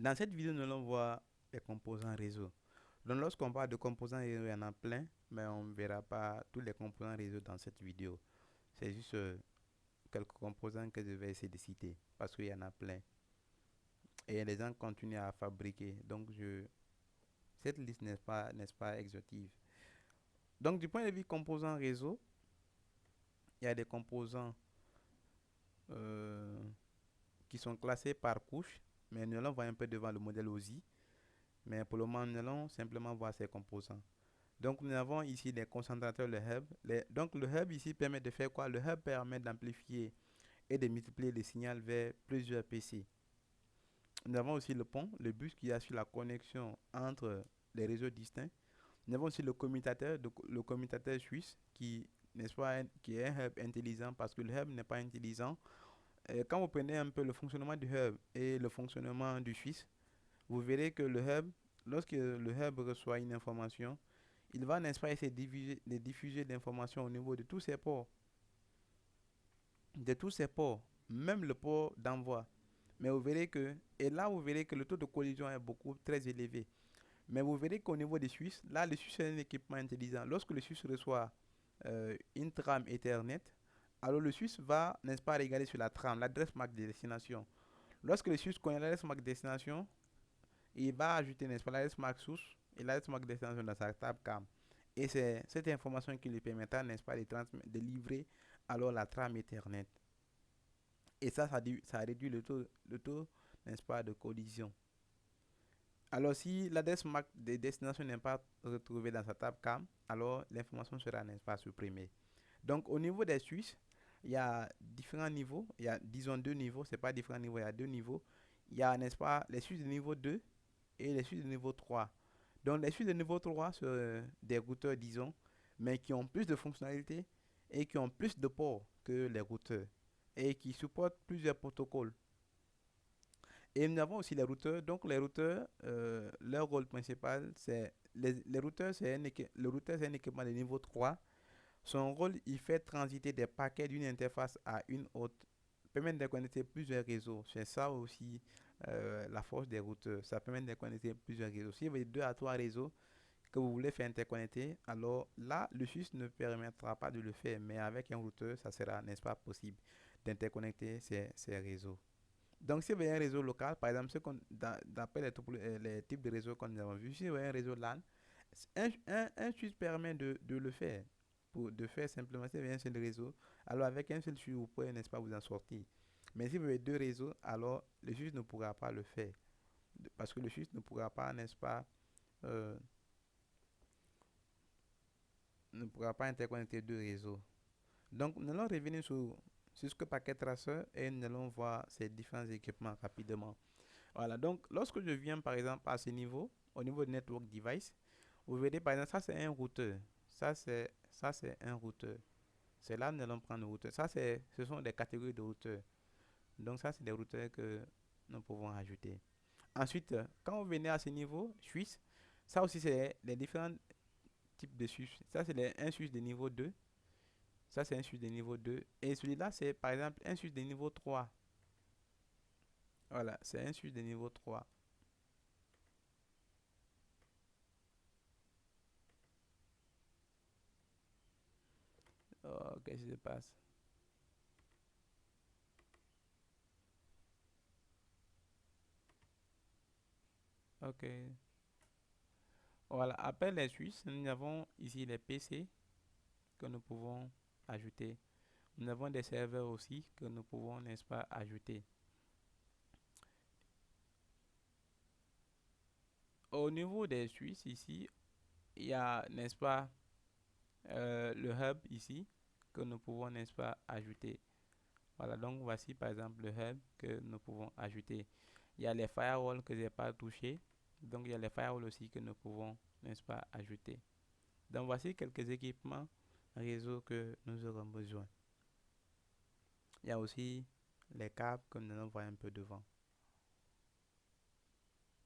Dans cette vidéo, nous allons voir les composants réseau. Donc, lorsqu'on parle de composants réseau, il y en a plein, mais on ne verra pas tous les composants réseau dans cette vidéo. C'est juste quelques composants que je vais essayer de citer parce qu'il y en a plein. Et les gens continuent à fabriquer. Donc, cette liste n'est pas exhaustive. Donc, du point de vue composants réseau, il y a des composants euh, qui sont classés par couche, mais nous allons voir un peu devant le modèle OSI. Mais pour le moment, nous allons simplement voir ces composants. Donc, nous avons ici les concentrateurs, le hub. Donc, le hub ici permet de faire quoi? Le hub permet d'amplifier et de multiplier les signaux vers plusieurs PC. Nous avons aussi le pont, le bus qui assure la connexion entre les réseaux distincts. Nous avons aussi le commutateur suisse qui, n'est-ce pas, qui est un hub intelligent parce que le hub n'est pas intelligent. Quand vous prenez un peu le fonctionnement du hub et le fonctionnement du suisse, vous verrez que le hub, lorsque le hub reçoit une information, il va, n'est-ce pas, essayer de diffuser l'information au niveau de tous ses ports. De tous ses ports, même le port d'envoi. Mais vous verrez que, et là vous verrez que le taux de collision est beaucoup très élevé. Mais vous verrez qu'au niveau des Suisses, là le Suisse est un équipement intelligent. Lorsque le Suisse reçoit une trame Ethernet, alors le Suisse va, n'est-ce pas, regarder sur la trame, l'adresse MAC de destination. Lorsque le Suisse connaît l'adresse MAC de destination, il va ajouter, n'est-ce pas, l'adresse MAC source et l'adresse MAC de destination dans sa table CAM. Et c'est cette information qui lui permettra, n'est-ce pas, de livrer alors la trame Ethernet. Et ça réduit le taux, n'est-ce pas, de collision. Alors, si l'adresse MAC de destination n'est pas retrouvée dans sa table CAM, alors l'information sera, n'est-ce pas, supprimée. Donc, au niveau des Suisses, il y a différents niveaux. Il y a, disons, deux niveaux. C'est pas différents niveaux, il y a deux niveaux. Il y a, n'est-ce pas, les Suisses de niveau 2 et les Suisses de niveau 3. Donc, les Suisses de niveau 3 sont des routeurs, disons, mais qui ont plus de fonctionnalités et qui ont plus de ports que les routeurs et qui supportent plusieurs protocoles. Et nous avons aussi les routeurs. Donc, les routeurs, leur rôle principal, c'est les routeurs, le routeur, c'est un équipement de niveau 3. Son rôle, il fait transiter des paquets d'une interface à une autre, permet de connecter plusieurs réseaux. C'est ça aussi la force des routeurs. Ça permet de connecter plusieurs réseaux. Si vous avez deux à trois réseaux que vous voulez faire interconnecter, alors là, le Suisse ne permettra pas de le faire. Mais avec un routeur, ça sera, n'est-ce pas, possible d'interconnecter ces réseaux. Donc, si vous avez un réseau local, par exemple, d'après les types de réseaux que nous avons vus, si vous avez un réseau LAN, un switch permet de le faire, de faire simplement, si vous avez un seul réseau, alors avec un seul switch, vous pouvez, n'est-ce pas, vous en sortir. Mais si vous avez deux réseaux, alors le switch ne pourra pas le faire. Parce que le switch ne pourra pas, n'est-ce pas, euh, ne pourra pas interconnecter deux réseaux. Donc, nous allons revenir sur ce que Packet Tracer et nous allons voir ces différents équipements rapidement. Voilà, donc lorsque je viens par exemple à ce niveau, au niveau de Network Device, vous verrez par exemple, ça c'est un routeur. Ça c'est un routeur. C'est là que nous allons prendre le routeur. Ce sont des catégories de routeurs. Donc ça c'est des routeurs que nous pouvons ajouter. Ensuite, quand vous venez à ce niveau, Suisse, ça aussi c'est les différents types de switch. Ça c'est un switch de niveau 2. Ça c'est un switch de niveau 2. Et celui-là c'est par exemple un switch de niveau 3. Voilà, c'est un switch de niveau 3. Oh, qu'est-ce qui se passe? Ok. Voilà, après les Suisses, nous avons ici les PC que nous pouvons ajouter. Nous avons des serveurs aussi que nous pouvons, n'est-ce pas, ajouter. Au niveau des Suisses, ici, il y a, n'est-ce pas, le hub ici que nous pouvons, n'est-ce pas, ajouter. Voilà, donc voici par exemple le hub que nous pouvons ajouter. Il y a les firewalls que je n'ai pas touché. Donc il y a les firewalls aussi que nous pouvons, n'est-ce pas, ajouter. Donc voici quelques équipements réseau que nous aurons besoin. Il y a aussi les câbles que nous allons voir un peu devant.